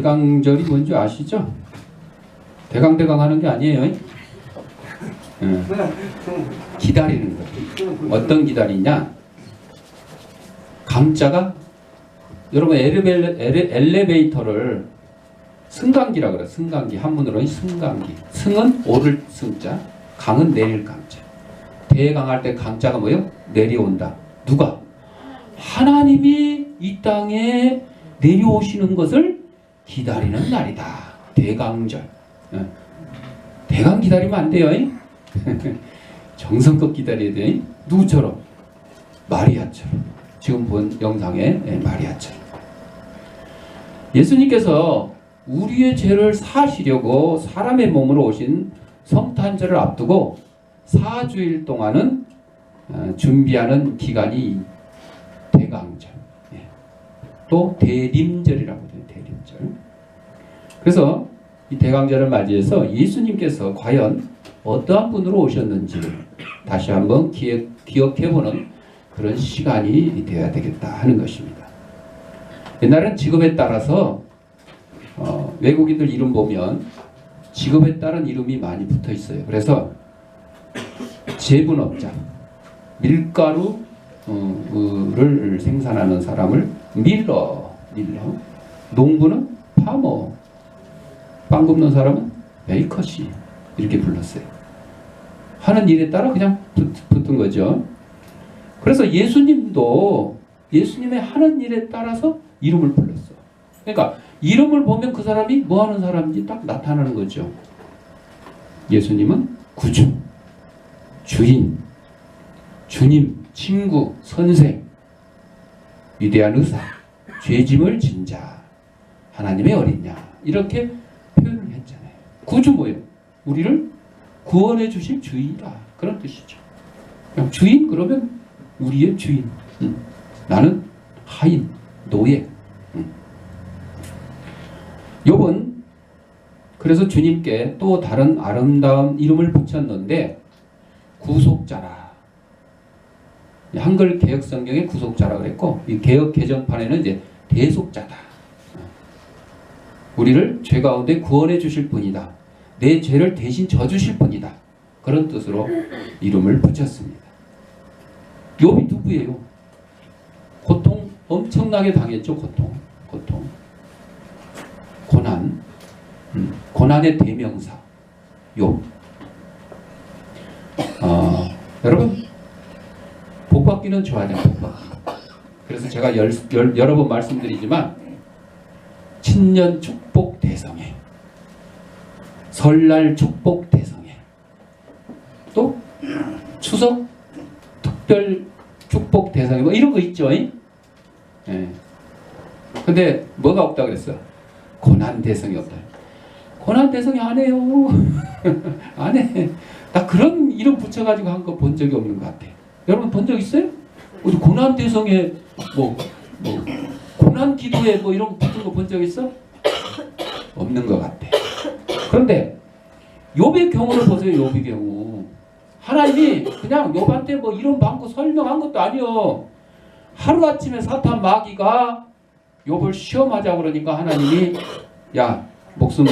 대강절이 뭔지 아시죠? 대강대강 하는 게 아니에요. 기다리는 거예요. 어떤 기다리냐? 강자가 여러분 엘리베이터를 승강기라 그래요. 승강기 한문으로는 승강기. 승은 오를 승자, 강은 내릴 강자. 대강할 때 강자가 뭐예요? 내려온다. 누가? 하나님이 이 땅에 내려오시는 것을 기다리는 날이다. 대강절. 대강 기다리면 안 돼요. 정성껏 기다려야 돼. 누구처럼? 마리아처럼. 지금 본 영상에 마리아처럼. 예수님께서 우리의 죄를 사하시려고 사람의 몸으로 오신 성탄절을 앞두고 4주일 동안은 준비하는 기간이 대강절, 또 대림절이라고 해요. 대림절. 그래서 이 대강절을 맞이해서 예수님께서 과연 어떠한 분으로 오셨는지 다시 한번 기억해보는 그런 시간이 되어야 되겠다 하는 것입니다. 옛날엔 직업에 따라서 외국인들 이름 보면 직업에 따른 이름이 많이 붙어 있어요. 그래서 제분업자, 밀가루를 생산하는 사람을 밀러, 농부는 파머, 빵 굽는 사람은 메이커시 이렇게 불렀어요. 하는 일에 따라 그냥 붙은 거죠. 그래서 예수님도 예수님의 하는 일에 따라서 이름을 불렀어. 그러니까 이름을 보면 그 사람이 뭐 하는 사람인지 딱 나타나는 거죠. 예수님은 구주, 주인, 주님, 친구, 선생, 위대한 의사, 죄짐을 진 자, 하나님의 어린 양 이렇게 표현을 했잖아요. 구주 뭐예요? 우리를 구원해 주실 주인이다. 그런 뜻이죠. 그냥 주인 그러면 우리의 주인. 나는 하인, 노예. 욥은 그래서 주님께 또 다른 아름다운 이름을 붙였는데 구속자라. 한글 개혁 성경에 구속자라 그랬고 이 개혁 개정판에는 이제 대속자다. 우리를 죄 가운데 구원해 주실 분이다. 내 죄를 대신 져주실 분이다. 그런 뜻으로 이름을 붙였습니다. 욥이 누구예요? 고통 엄청나게 당했죠. 고통. 고난. 고난의 대명사. 욥. 여러분 복받기는 좋아하냐. 복받기. 그래서 제가 여러 번 말씀드리지만 친년 축복 대성회, 설날 축복 대성회, 또 추석 특별 축복 대성회 뭐 이런 거 있죠. 근데 뭐가 없다 그랬어? 고난 대성이 없다. 고난 대성이 안 해요. 안 해. 나 그런 이름 붙여가지고 한 거 본 적이 없는 것 같아. 여러분 본 적 있어요? 어디 고난 대성에 뭐 고난 기도에 뭐 이런 거 붙은 거 본 적 있어? 없는 것 같아. 그런데 욥의 경우를 보세요. 욥의 경우 하나님이 그냥 욥한테 뭐 이름 받고 설명한 것도 아니요. 하루아침에 사탄 마귀가 욥을 시험하자고 그러니까 하나님이 야 목숨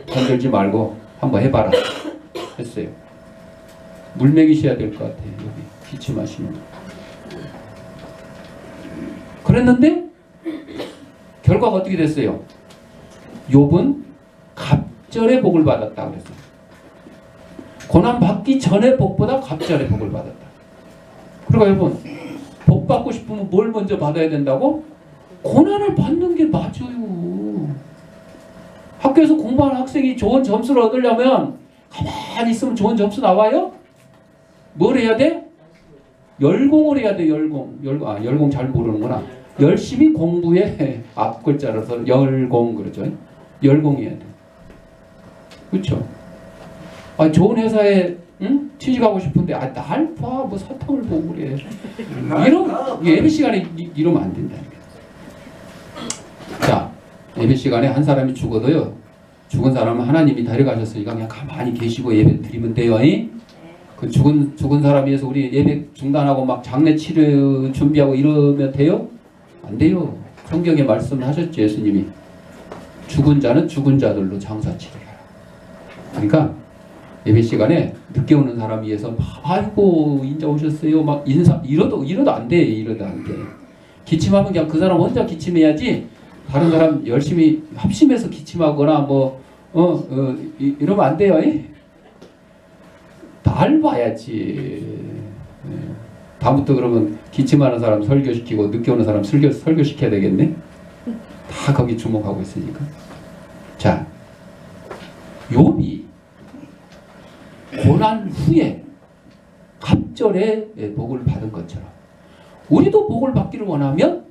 건들지 말고 한번 해봐라 했어요. 물 먹이셔야 될 것 같아요. 욥이 기침하시면. 그랬는데 결과가 어떻게 됐어요? 욥은 갑절의 복을 받았다 그랬어요. 고난 받기 전의 복보다 갑절의 복을 받았다. 그러니까 여러분 복 받고 싶으면 뭘 먼저 받아야 된다고? 고난을 받는 게 맞아요. 학교에서 공부하는 학생이 좋은 점수를 얻으려면 가만히 있으면 좋은 점수 나와요? 뭘 해야 돼? 열공을 해야 돼. 열공 잘 모르는구나. 열심히 공부에 앞글자라서 열공 그러죠. 열공해야 돼. 그렇죠? 좋은 회사에 취직하고 싶은데 날 봐. 뭐 사탕을 보고 그래. 예배 시간에 이러면 안 된다니까. 자, 예배 시간에 한 사람이 죽어도요. 죽은 사람은 하나님이 데려가셨으니까 그냥 가만히 계시고 예배 드리면 돼요. 그 죽은 사람에 의해서 우리 예배 중단하고 막 장례 치료 준비하고 이러면 돼요? 안 돼요. 성경에 말씀하셨죠. 예수님이 죽은 자는 죽은 자들로 장사치를 해라. 그러니까 예배 시간에 늦게 오는 사람 위해서 막 아이고 인자 오셨어요 막 인사 이러도 안 돼. 이러도 안 돼. 기침하면 그냥 그 사람 혼자 기침해야지 다른 사람 열심히 합심해서 기침하거나 뭐 이러면 안 돼요. 날 봐야지. 다음부터 그러면 기침하는 사람 설교시키고 늦게 오는 사람 설교시켜야 되겠네. 다 거기 주목하고 있으니까. 자, 욥이 고난 후에 갑절에 복을 받은 것처럼 우리도 복을 받기를 원하면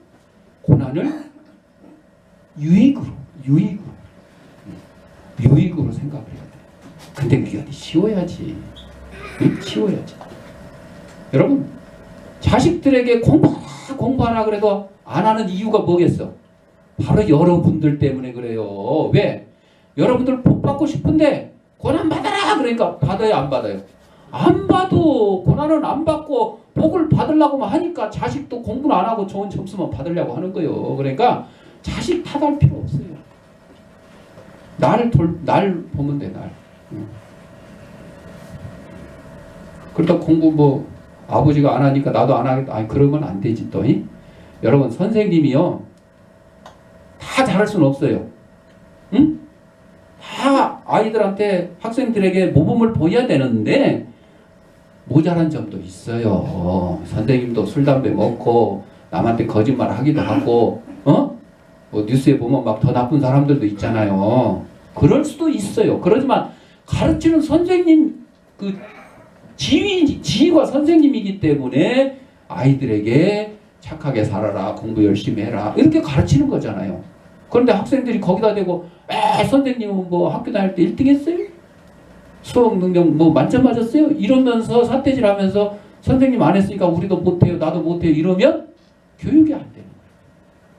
고난을 유익으로 생각을 해야 돼. 근데 그게 어디 쉬워야지. 쉬워야지. 여러분, 자식들에게 공부하라 그래도 안 하는 이유가 뭐겠어? 바로 여러분들 때문에 그래요. 왜? 여러분들 복 받고 싶은데 고난 받아라 그러니까 받아요, 안 받아요? 안 봐도 고난은 안 받고 복을 받으려고만 하니까 자식도 공부는 안 하고 좋은 점수만 받으려고 하는 거예요. 그러니까 자식 탓할 필요 없어요. 날 보면 돼, 날. 그러다 공부 뭐 아버지가 안 하니까 나도 안 하겠다. 아니 그러면 안 되지 또. 여러분 선생님이요 다 잘할 수는 없어요. 응? 다 아이들한테 학생들에게 모범을 보여야 되는데 모자란 점도 있어요. 선생님도 술 담배 먹고 남한테 거짓말 하기도 하고 뭐 뉴스에 보면 막 더 나쁜 사람들도 있잖아요. 그럴 수도 있어요. 그렇지만 가르치는 선생님 그 지위가 선생님이기 때문에 아이들에게 착하게 살아라, 공부 열심히 해라 이렇게 가르치는 거잖아요. 그런데 학생들이 거기다 대고 선생님은 뭐 학교 다닐 때 1등 했어요? 수학 능력 뭐 만점 맞았어요? 이러면서 삿대질하면서 선생님 안 했으니까 우리도 못해요, 나도 못해요 이러면 교육이 안 되는 거예요.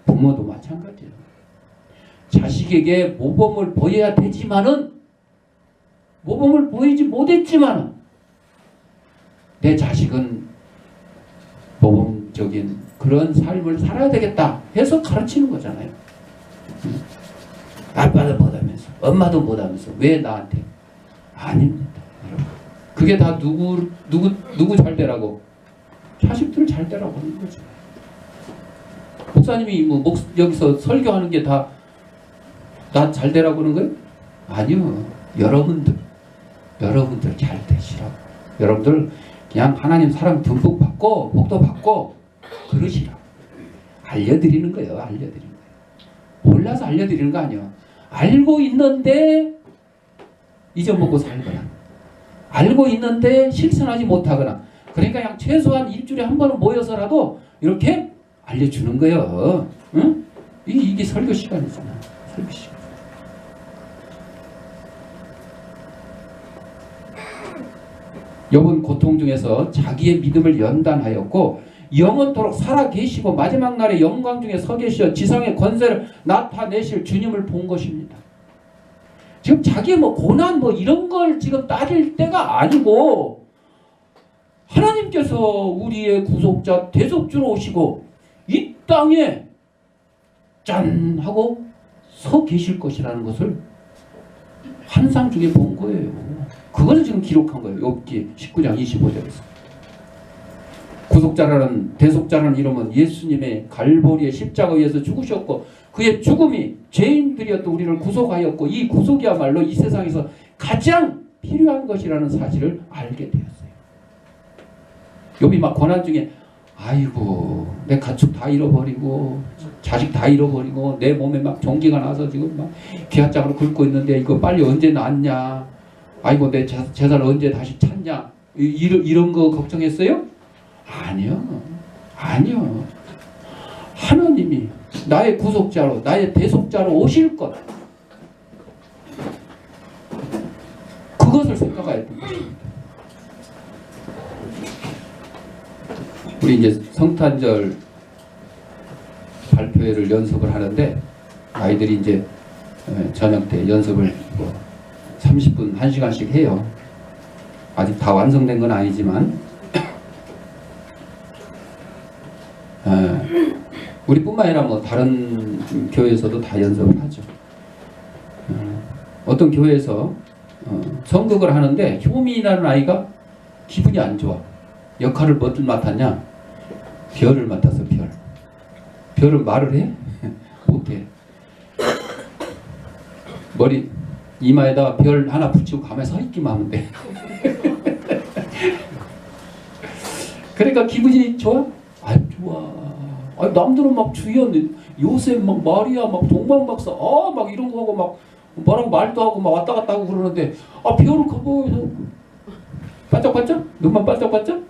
부모도 마찬가지예요. 자식에게 모범을 보여야 되지만은 모범을 보이지 못했지만은 내 자식은 모범적인 그런 삶을 살아야 되겠다 해서 가르치는 거잖아요. 아빠도 못하면서 엄마도 못하면서 왜 나한테? 아닙니다. 여러분. 그게 다 누구 잘 되라고? 자식들 잘 되라고 하는 거죠. 목사님이 뭐 여기서 설교하는 게 다 나 잘 되라고 하는 거예요? 아니요. 여러분들 잘 되시라고. 여러분들 그냥 하나님 사랑 듬뿍 받고 복도 받고 그러시라고. 알려드리는 거예요. 알려드리는 거예요. 몰라서 알려드리는 거 아니에요. 알고 있는데 잊어먹고 살거나 알고 있는데 실천하지 못하거나 그러니까 그냥 최소한 일주일에 한 번은 모여서라도 이렇게 알려주는 거예요. 응? 이게 설교 시간이잖아. 설교 시간. 욥은 고통 중에서 자기의 믿음을 연단하였고 영원토록 살아계시고 마지막 날에 영광 중에 서 계시어 지상의 권세를 나타내실 주님을 본 것입니다. 지금 자기의 뭐 고난 뭐 이런 걸 지금 따질 때가 아니고 하나님께서 우리의 구속자 대속주로 오시고 이 땅에 짠 하고 서 계실 것이라는 것을 환상 중에 본 거예요. 그것을 지금 기록한 거예요. 욥기 19장 25절에서. 구속자라는 대속자라는 이름은 예수님의 갈보리의 십자가에 의해서 죽으셨고 그의 죽음이 죄인들이었던 우리를 구속하였고 이 구속이야말로 이 세상에서 가장 필요한 것이라는 사실을 알게 되었어요. 욥이 막 고난 중에 아이고 내 가축 다 잃어버리고 자식 다 잃어버리고 내 몸에 막 종기가 나서 지금 막 기아짝으로 긁고 있는데 이거 빨리 언제 낫냐 아이고 내 재산을 언제 다시 찾냐 이런 거 걱정했어요? 아니요. 하나님이 나의 구속자로 나의 대속자로 오실 것 그것을 생각해야 했던 것입니다. 우리 이제 성탄절 발표회를 연습을 하는데 아이들이 이제 저녁 때 연습을 뭐 30분 1시간씩 해요. 아직 다 완성된 건 아니지만 우리뿐만 아니라 뭐 다른 교회에서도 다 연습을 하죠. 어떤 교회에서 선곡을 하는데 효민이라는 아이가 기분이 안 좋아. 역할을 뭐를 맡았냐? 별을 맡았어. 별. 별은 말을 해? 못해. 머리 이마에다 별 하나 붙이고 가만히 서 있기만 하면 돼. 그러니까 기분이 좋아? 안 좋아. 아니, 남들은 막 주연 요셉 막 마리아 막 동방박사 막 이런 거 하고 막 뭐라고 말도 하고 막 왔다 갔다 하고 그러는데 별을 가보면서 반짝반짝? 눈만 반짝반짝?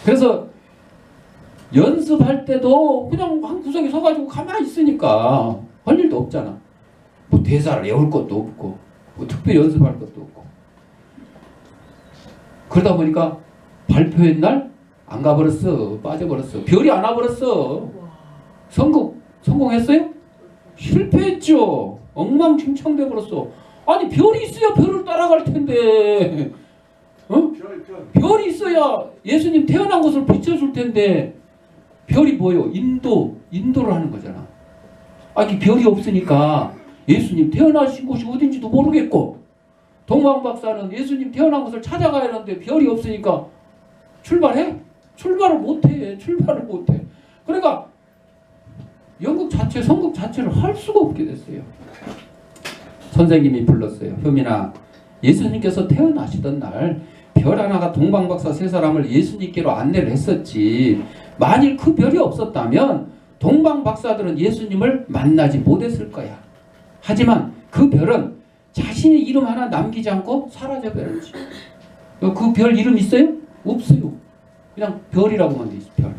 그래서 연습할 때도 그냥 한 구석에 서가지고 가만히 있으니까 할 일도 없잖아. 뭐 대사를 외울 것도 없고 뭐 특별히 연습할 것도 없고. 그러다 보니까 발표의 날 안 가버렸어. 빠져버렸어. 별이 안 와버렸어. 성공했어요? 실패했죠. 엉망진창 돼버렸어. 아니 별이 있어야 별을 따라갈 텐데. 별이 있어야 예수님 태어난 곳을 비춰줄 텐데 별이 뭐예요? 인도를 하는 거잖아. 아니 별이 없으니까 예수님 태어나신 곳이 어딘지도 모르겠고 동방박사는 예수님 태어난 곳을 찾아가야 하는데 별이 없으니까 출발해? 출발을 못해. 그러니까 선곡 자체를 할 수가 없게 됐어요. 선생님이 불렀어요. 효민아, 예수님께서 태어나시던 날 별 하나가 동방박사 세 사람을 예수님께로 안내를 했었지. 만일 그 별이 없었다면 동방박사들은 예수님을 만나지 못했을 거야. 하지만 그 별은 자신의 이름 하나 남기지 않고 사라져버렸지. 그 별 이름 있어요? 없어요. 그냥 별이라고만 돼 있어. 별.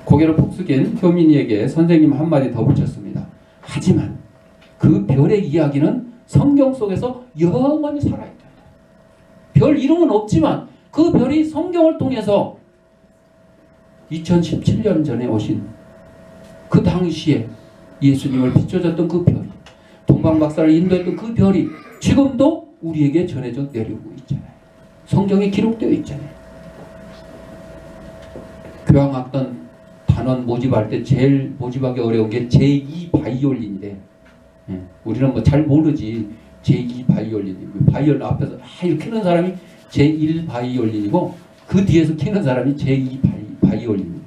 고개를 푹 숙인 효민이에게 선생님 한마디 더 붙였습니다. 하지만 그 별의 이야기는 성경 속에서 영원히 살아있다. 별 이름은 없지만 그 별이 성경을 통해서 2017년 전에 오신 그 당시에 예수님을 비춰줬던 그 별이, 동방박사를 인도했던 그 별이 지금도 우리에게 전해져 내려오고 있잖아요. 성경에 기록되어 있잖아요. 교향악단 단원 모집할 때 제일 모집하기 어려운 게 제2 바이올린인데 우리는 뭐 잘 모르지. 제2 바이올린. 바이올린 앞에서 이렇게 키는 사람이 제1 바이올린이고 그 뒤에서 키는 사람이 제2 바이올린이에요.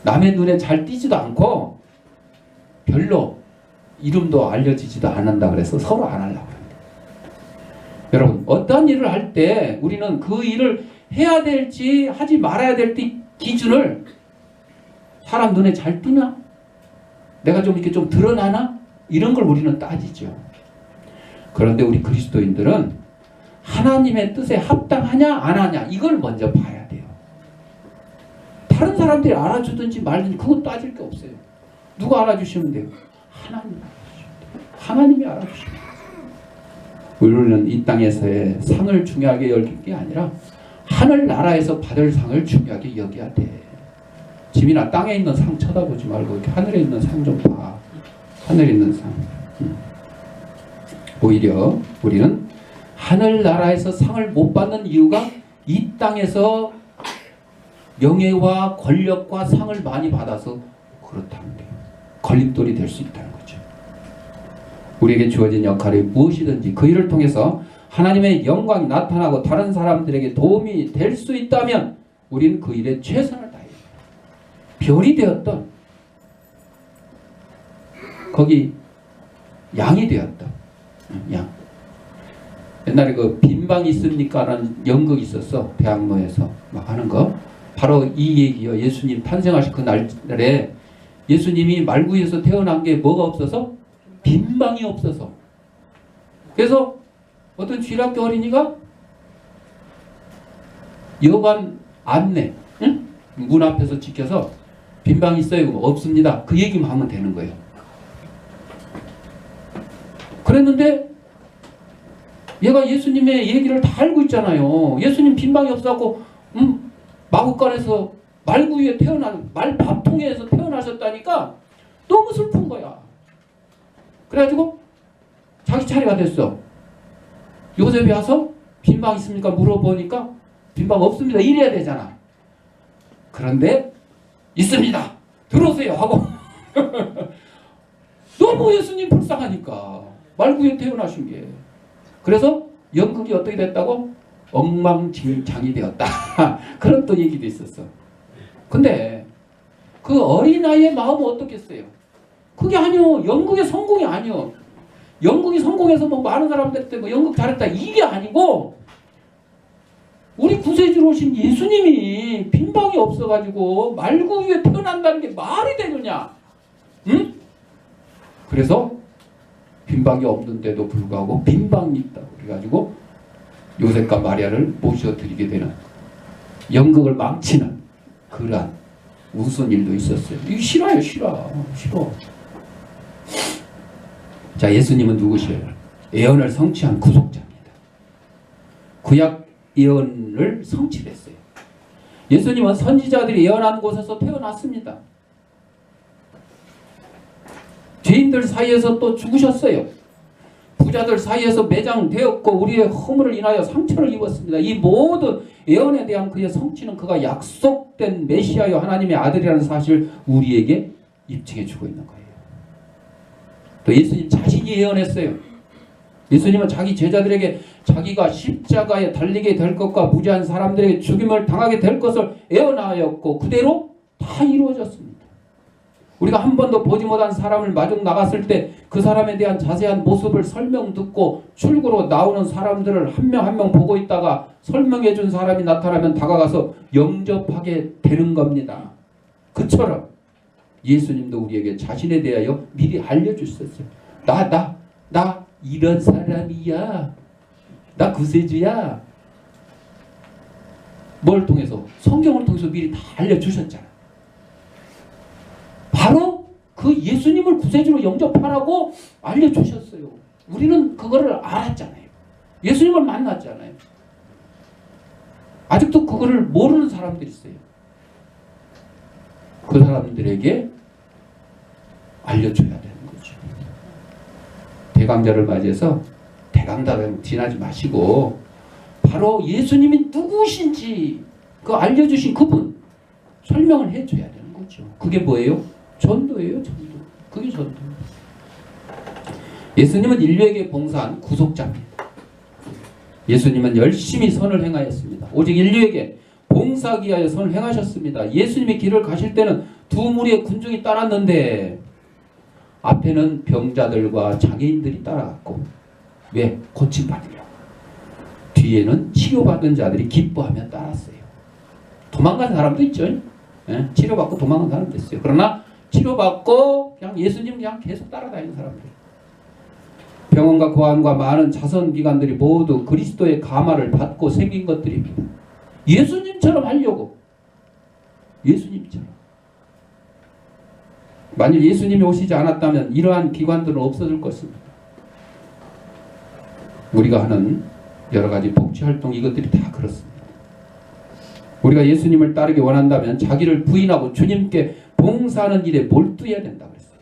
남의 눈에 잘 띄지도 않고 별로 이름도 알려지지도 않는다 그래서 서로 안 하려고 합니다. 여러분, 어떤 일을 할 때 우리는 그 일을 해야 될지 하지 말아야 될지 기준을 사람 눈에 잘 띄나? 내가 좀 이렇게 좀 드러나나? 이런 걸 우리는 따지죠. 그런데 우리 그리스도인들은 하나님의 뜻에 합당하냐 안 하냐 이걸 먼저 봐야 돼요. 다른 사람들이 알아주든지 말든지 그거 따질 게 없어요. 누가 알아주시면 돼요? 하나님이 알아주시면 돼요. 우리는 이 땅에서의 상을 중요하게 여길 게 아니라 하늘나라에서 받을 상을 중요하게 여겨야 돼. 집이나 땅에 있는 상 쳐다보지 말고 이렇게 하늘에 있는 상 좀 봐. 하늘에 있는 상. 오히려 우리는 하늘나라에서 상을 못 받는 이유가 이 땅에서 명예와 권력과 상을 많이 받아서 그렇다는 거예요. 걸림돌이 될 수 있다는 거죠. 우리에게 주어진 역할이 무엇이든지 그 일을 통해서 하나님의 영광이 나타나고 다른 사람들에게 도움이 될 수 있다면 우리는 그 일에 최선을 다해야 돼요. 별이 되었던 거기 양이 되었던 양. 옛날에 그 빈방 있습니까? 라는 연극이 있었어. 대학로에서 막 하는 거. 바로 이 얘기요. 예수님 탄생하신 그 날에 예수님이 말구에서 태어난 게 뭐가 없어서? 빈방이 없어서. 그래서 어떤 쥐락교 어린이가 여관 안내, 응? 문 앞에서 지켜서 빈방 있어요? 없습니다. 그 얘기만 하면 되는 거예요. 그랬는데 얘가 예수님의 얘기를 다 알고 있잖아요. 예수님 빈방이 없어갖고 마구간에서 말구이에 말밥통에서 태어나셨다니까 너무 슬픈 거야. 그래가지고 자기 차례가 됐어. 요셉이 와서 빈방 있습니까? 물어보니까 빈방 없습니다. 이래야 되잖아. 그런데 있습니다. 들어오세요 하고 너무 예수님 불쌍하니까 말구에 태어나신 게. 그래서 연극이 어떻게 됐다고? 엉망진창이 되었다. 그런 또 얘기도 있었어. 근데 그 어린아이의 마음은 어떻겠어요? 그게 아니요. 연극의 성공이 아니요. 연극이 성공해서 뭐 많은 사람들한테 뭐 연극 잘했다 이게 아니고 우리 구세주로 오신 예수님이 빈방이 없어가지고 말구 위에 태어난다는 게 말이 되느냐? 응? 그래서 빈방이 없는데도 불구하고 빈방이 있다고 그래가지고 요셉과 마리아를 모셔드리게 되는 연극을 망치는 그러한 우스운 일도 있었어요. 이거 싫어요. 싫어. 자, 예수님은 누구시에요? 예언을 성취한 구속자입니다. 구약 예언을 성취했어요. 예수님은 선지자들이 예언한 곳에서 태어났습니다. 죄인들 사이에서 또 죽으셨어요. 부자들 사이에서 매장되었고 우리의 허물을 인하여 상처를 입었습니다. 이 모든 예언에 대한 그의 성취는 그가 약속된 메시아여 하나님의 아들이라는 사실을 우리에게 입증해 주고 있는 거예요. 또 예수님 자신이 예언했어요. 예수님은 자기 제자들에게 자기가 십자가에 달리게 될 것과 무죄한 사람들에게 죽임을 당하게 될 것을 예언하였고 그대로 다 이루어졌습니다. 우리가 한 번도 보지 못한 사람을 마중 나갔을 때 그 사람에 대한 자세한 모습을 설명 듣고 출구로 나오는 사람들을 한 명 한 명 보고 있다가 설명해 준 사람이 나타나면 다가가서 영접하게 되는 겁니다. 그처럼 예수님도 우리에게 자신에 대하여 미리 알려주셨어요. 나 이런 사람이야. 나 구세주야. 뭘 통해서? 성경을 통해서 미리 다 알려주셨잖아. 바로 그 예수님을 구세주로 영접하라고 알려주셨어요. 우리는 그거를 알았잖아요. 예수님을 만났잖아요. 아직도 그거를 모르는 사람들이 있어요. 그 사람들에게 알려줘야 되는 거죠. 대강자를 맞이해서 대강다름 지나지 마시고 바로 예수님이 누구신지 그 알려주신 그분 설명을 해줘야 되는 거죠. 그게 뭐예요? 전도예요. 전도. 그게 전도. 예수님은 인류에게 봉사한 구속자입니다. 예수님은 열심히 선을 행하였습니다. 오직 인류에게 봉사하기 위하여 선을 행하셨습니다. 예수님의 길을 가실 때는 두 무리의 군중이 따랐는데 앞에는 병자들과 장애인들이 따라갔고 왜? 고침받으려고. 뒤에는 치료받은 자들이 기뻐하며 따랐어요. 도망간 사람도 있죠. 예? 치료받고 도망간 사람도 있어요. 그러나 치료받고 그냥 예수님 그냥 계속 따라다니는 사람들. 병원과 고아원과 많은 자선기관들이 모두 그리스도의 가마를 받고 생긴 것들입니다. 예수님처럼 하려고. 예수님처럼. 만일 예수님이 오시지 않았다면 이러한 기관들은 없어질 것입니다. 우리가 하는 여러 가지 복지활동 이것들이 다 그렇습니다. 우리가 예수님을 따르기 원한다면 자기를 부인하고 주님께 봉사하는 일에 몰두해야 된다고 했어요.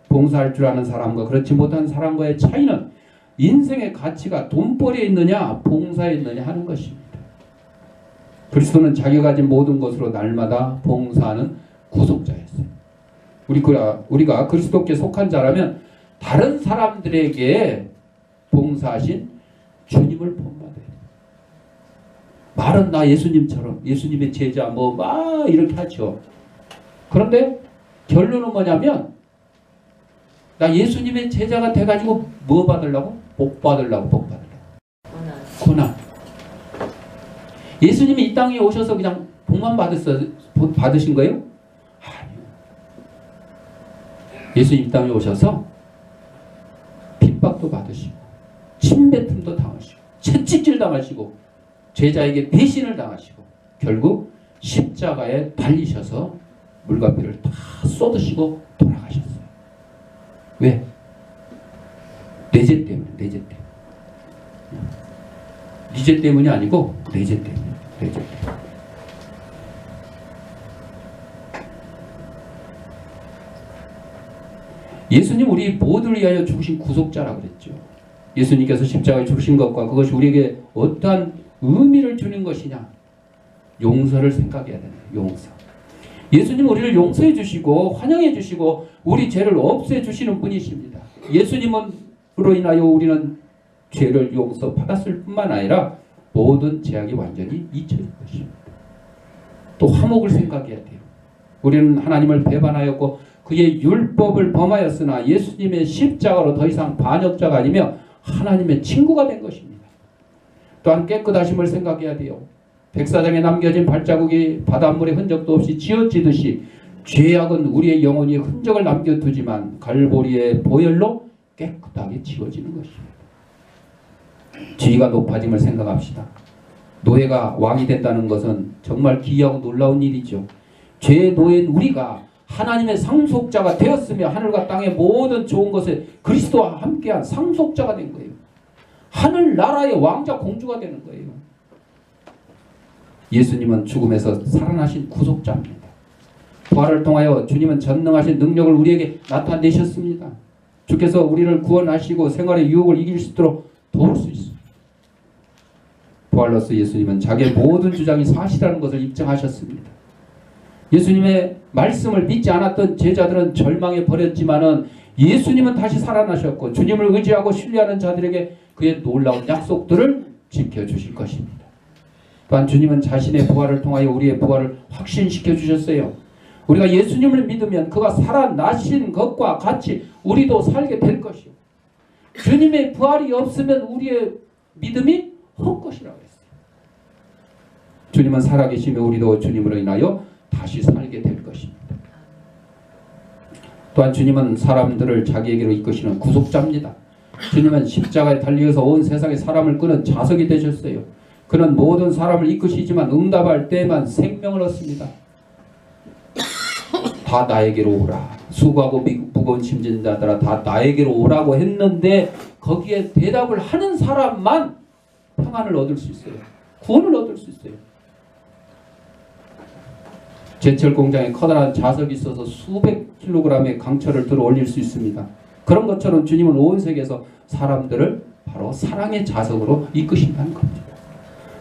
봉사할 줄 아는 사람과 그렇지 못한 사람과의 차이는 인생의 가치가 돈벌이에 있느냐 봉사에 있느냐 하는 것입니다. 그리스도는 자기가 가진 모든 것으로 날마다 봉사하는 구속자였어요. 우리가 그리스도께 속한 자라면 다른 사람들에게 봉사하신 주님을 본받아야 돼요. 말은 나 예수님처럼 예수님의 제자 막 이렇게 하죠. 그런데 결론은 뭐냐면 나 예수님의 제자가 돼가지고 뭐 받으려고? 복 받으려고. 고난. 예수님이 이 땅에 오셔서 그냥 복만 받으신 거예요? 아니요. 예수님 이 땅에 오셔서 핍박도 받으시고 침뱉음도 당하시고 채찍질 당하시고 제자에게 배신을 당하시고 결국 십자가에 달리셔서 물과 피를 다 쏟으시고 돌아가셨어요. 왜? 내 죄 때문에. 내 죄 때문에. 네 죄 때문이 아니고 내 죄 때문에. 내 죄 때문에. 예수님 우리 모두를 위하여 죽으신 구속자라고 그랬죠. 예수님께서 십자가에 죽으신 것과 그것이 우리에게 어떠한 의미를 주는 것이냐. 용서를 생각해야 되는 용서. 예수님 우리를 용서해 주시고 환영해 주시고 우리 죄를 없애 주시는 분이십니다. 예수님으로 인하여 우리는 죄를 용서받았을 뿐만 아니라 모든 죄악이 완전히 잊혀질 것입니다. 또 화목을 생각해야 돼요. 우리는 하나님을 배반하였고 그의 율법을 범하였으나 예수님의 십자가로 더 이상 반역자가 아니며 하나님의 친구가 된 것입니다. 또한 깨끗하심을 생각해야 돼요. 백사장에 남겨진 발자국이 바닷물의 흔적도 없이 지워지듯이 죄악은 우리의 영혼이 흔적을 남겨두지만 갈보리의 보혈로 깨끗하게 지워지는 것입니다. 지위가 높아짐을 생각합시다. 노예가 왕이 된다는 것은 정말 기이하고 놀라운 일이죠. 죄의 노예인 우리가 하나님의 상속자가 되었으며 하늘과 땅의 모든 좋은 것에 그리스도와 함께한 상속자가 된 거예요. 하늘나라의 왕자 공주가 되는 거예요. 예수님은 죽음에서 살아나신 구속자입니다. 부활을 통하여 주님은 전능하신 능력을 우리에게 나타내셨습니다. 주께서 우리를 구원하시고 생활의 유혹을 이길 수 있도록 도울 수 있습니다. 부활로서 예수님은 자기의 모든 주장이 사실이라는 것을 입증하셨습니다. 예수님의 말씀을 믿지 않았던 제자들은 절망에 버렸지만은 예수님은 다시 살아나셨고 주님을 의지하고 신뢰하는 자들에게 그의 놀라운 약속들을 지켜주실 것입니다. 또한 주님은 자신의 부활을 통하여 우리의 부활을 확신시켜 주셨어요. 우리가 예수님을 믿으면 그가 살아나신 것과 같이 우리도 살게 될 것이요. 주님의 부활이 없으면 우리의 믿음이 헛것이라고 했어요. 주님은 살아계시며 우리도 주님으로 인하여 다시 살게 될 것입니다. 또한 주님은 사람들을 자기에게로 이끄시는 구속자입니다. 주님은 십자가에 달려서 온 세상의 사람을 끄는 자석이 되셨어요. 그는 모든 사람을 이끄시지만 응답할 때만 생명을 얻습니다. 다 나에게로 오라. 수고하고 무거운 짐진 자들아 다 나에게로 오라고 했는데 거기에 대답을 하는 사람만 평안을 얻을 수 있어요. 구원을 얻을 수 있어요. 제철 공장에 커다란 자석이 있어서 수백 킬로그램의 강철을 들어 올릴 수 있습니다. 그런 것처럼 주님은 온 세계에서 사람들을 바로 사랑의 자석으로 이끄신다는 겁니다.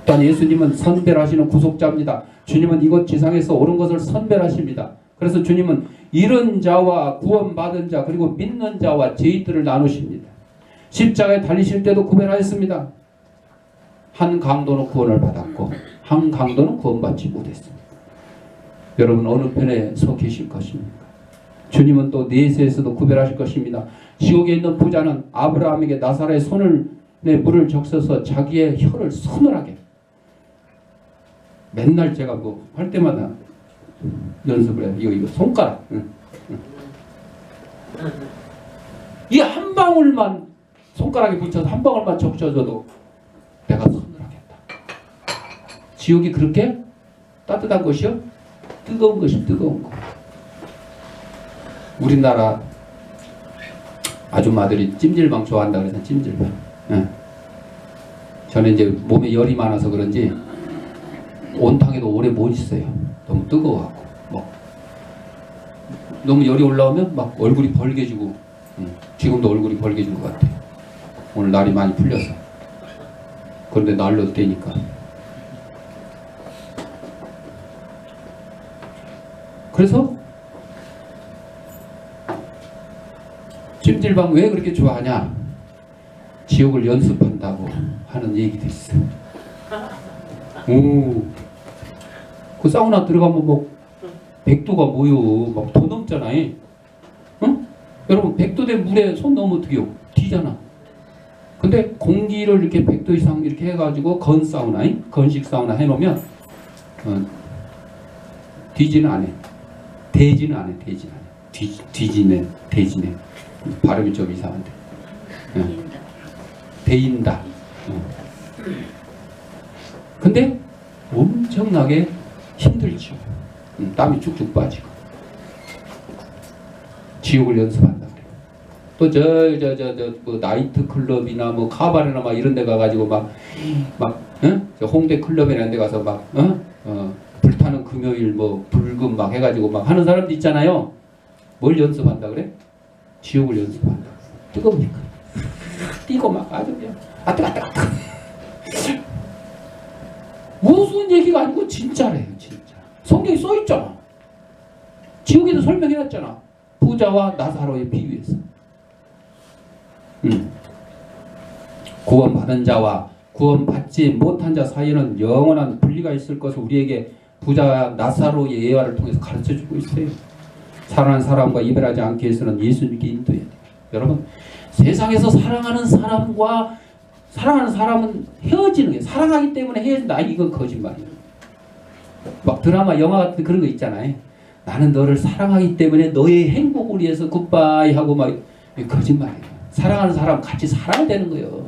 또한 예수님은 선별하시는 구속자입니다. 주님은 이곳 지상에서 옳은 것을 선별하십니다. 그래서 주님은 잃은 자와 구원받은 자 그리고 믿는 자와 죄인들을 나누십니다. 십자가에 달리실 때도 구별하였습니다. 한 강도는 구원을 받았고 한 강도는 구원받지 못했습니다. 여러분 어느 편에 서 계실 것입니까? 주님은 또 내세에서도 구별하실 것입니다. 지옥에 있는 부자는 아브라함에게 나사렛의 손을 내 물을 적셔서 자기의 혀를 서늘하게 맨날 제가 뭐 할 때마다 연습을 해요. 이거 손가락 이 한 방울만 손가락에 붙여서 한 방울만 적셔줘도 내가 서늘하겠다. 지옥이 그렇게 따뜻한 것이요? 뜨거운 것이 뜨거운 거. 우리나라 아줌마들이 찜질방 좋아한다 그래서 찜질방. 예. 저는 이제 몸에 열이 많아서 그런지 온탕에도 오래 못 있어요. 너무 뜨거워갖고 너무 열이 올라오면 막 얼굴이 벌개지고 지금도 얼굴이 벌개진 것 같아요. 오늘 날이 많이 풀려서. 그런데 날로 되니까. 그래서 찜질방 왜 그렇게 좋아하냐? 지옥을 연습한다고 하는 얘기도 있어. 오, 그 사우나 들어가면 뭐 100도가 뭐요? 막 더 넘잖아. 응? 여러분 100도 된 물에 손 넣으면 어떡해요? 뒤잖아. 근데 공기를 이렇게 100도 이상 이렇게 해가지고 건사우나, 건식 사우나 해놓으면 뒤지는 안 해. 되지는 안 해. 되지는 안 해. 뒤지네. 되지네. 발음이 좀 이상한데. 데인다. 근데 엄청나게 힘들죠. 땀이 쭉쭉 빠지고. 지옥을 연습한다 그래요. 또 뭐 나이트 클럽이나 뭐 카바레나 막 이런 데 가가지고 저 홍대 클럽이나 이런 데 가서 불타는 금요일 뭐 불금 막 해가지고 막 하는 사람도 있잖아요. 뭘 연습한다 그래? 지옥을 연습한다. 뜨거우니까. 뛰고 막 아주 그냥 뜨거. 무슨 얘기가 아니고 진짜래요. 진짜. 성경에 써있잖아. 지옥에도 설명해놨잖아. 부자와 나사로의 비유에서. 구원받은 자와 구원받지 못한 자 사이에는 영원한 분리가 있을 것을 우리에게 부자와 나사로의 예화를 통해서 가르쳐주고 있어요. 사랑하는 사람과 이별하지 않게 해서는 예수님께 인도해야 돼요. 여러분, 세상에서 사랑하는 사람은 헤어지는 거예요. 사랑하기 때문에 헤어진다. 이건 거짓말이에요. 막 드라마, 영화 같은 그런 거 있잖아요. 나는 너를 사랑하기 때문에 너의 행복을 위해서 굿바이 하고 막 거짓말이에요. 사랑하는 사람 같이 살아야 되는 거예요.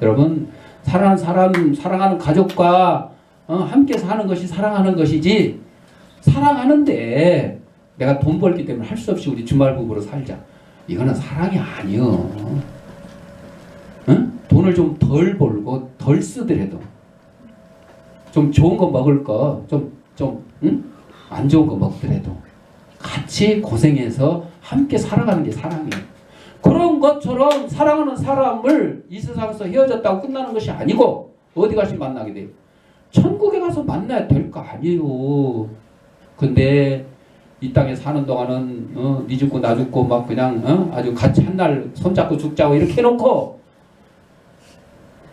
여러분, 사랑하는 사람, 사랑하는 가족과 함께 사는 것이 사랑하는 것이지, 사랑하는데 내가 돈 벌기 때문에 할 수 없이 우리 주말 부부로 살자. 이거는 사랑이 아니요. 응? 돈을 좀 덜 벌고 덜 쓰더라도 좀 좋은 거 먹을 거 응? 안 좋은 거 먹더라도 같이 고생해서 함께 살아가는 게 사랑이에요. 그런 것처럼 사랑하는 사람을 이 세상에서 헤어졌다고 끝나는 것이 아니고 어디 가서 만나게 돼요? 천국에 가서 만나야 될 거 아니에요. 근데 이 땅에 사는 동안은 니 죽고 나 죽고 막 그냥 아주 같이 한날 손잡고 죽자고 이렇게 해놓고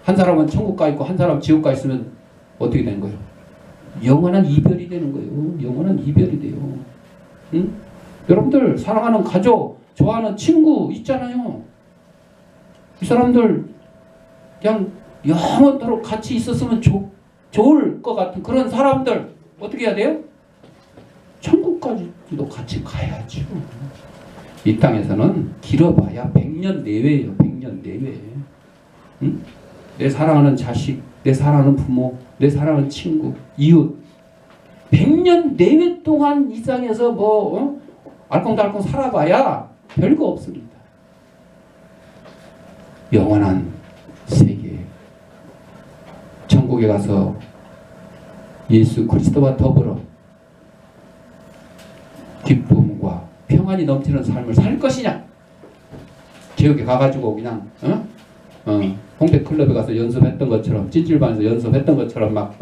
한 사람은 천국 가 있고 한 사람은 지옥 가 있으면 어떻게 되는 거예요? 영원한 이별이 되는 거예요. 영원한 이별이 돼요. 응? 여러분들 사랑하는 가족, 좋아하는 친구 있잖아요. 이 사람들 그냥 영원토록 같이 있었으면 좋을 것 같은 그런 사람들 어떻게 해야 돼요? 천국까지도 같이 가야죠. 이 땅에서는 길어봐야 100년 내외예요. 100년 내외. 응? 내 사랑하는 자식, 내 사랑하는 부모, 내 사랑하는 친구, 이웃 100년 내외 동안 이 땅에서 알콩달콩 살아봐야 별거 없습니다. 영원한 세계 천국에 가서 예수 그리스도와 더불어 기쁨과 평안이 넘치는 삶을 살 것이냐, 지역에 가가지고 그냥 홍대 클럽에 가서 연습했던 것처럼, 찜질방에서 연습했던 것처럼 막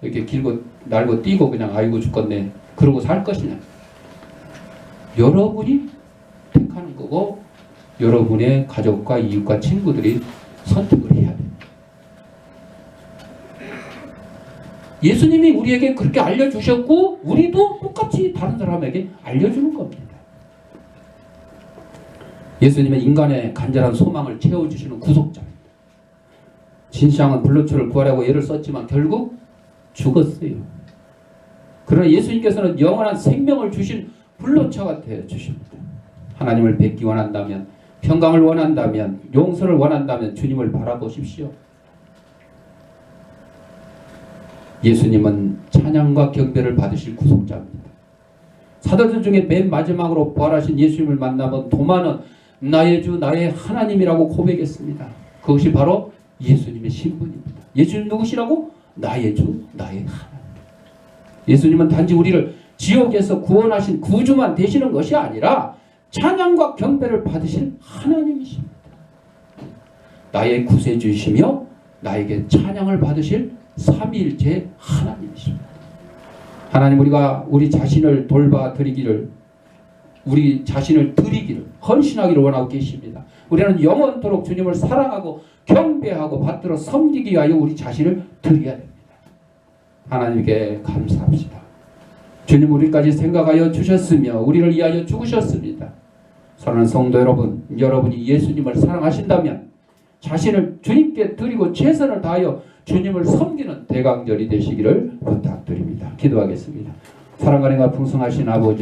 이렇게 길고 날고 뛰고 그냥 아이고 죽겠네 그러고 살 것이냐. 여러분이 택하는 거고 여러분의 가족과 이웃과 친구들이 선택을 해야 됩니다. 예수님이 우리에게 그렇게 알려주셨고 우리도 똑같이 다른 사람에게 알려주는 겁니다. 예수님은 인간의 간절한 소망을 채워주시는 구속자입니다. 진시황은 불로초를 구하려고 애를 썼지만 결국 죽었어요. 그러나 예수님께서는 영원한 생명을 주신 불로초가 되어주십니다. 하나님을 뵙기 원한다면, 평강을 원한다면, 용서를 원한다면 주님을 바라보십시오. 예수님은 찬양과 경배를 받으실 구속자입니다. 사도들 중에 맨 마지막으로 부활하신 예수님을 만나본 도마는 나의 주 나의 하나님이라고 고백했습니다. 그것이 바로 예수님의 신분입니다. 예수님 누구시라고? 나의 주 나의 하나님. 예수님은 단지 우리를 지옥에서 구원하신 구주만 되시는 것이 아니라 찬양과 경배를 받으실 하나님이십니다. 나의 구세주이시며 나에게 찬양을 받으실 삼위일체 하나님이십니다. 하나님, 우리가 우리 자신을 돌봐 드리기를, 우리 자신을 드리기를, 헌신하기를 원하고 계십니다. 우리는 영원토록 주님을 사랑하고 경배하고 받들어 섬기기 위하여 우리 자신을 드려야 됩니다. 하나님께 감사합시다. 주님 우리까지 생각하여 주셨으며 우리를 위하여 죽으셨습니다. 사랑하는 성도 여러분, 여러분이 예수님을 사랑하신다면 자신을 주님께 드리고 최선을 다하여 주님을 섬기는 대강절이 되시기를 부탁드립니다. 기도하겠습니다. 사랑과 은혜가 풍성하신 아버지,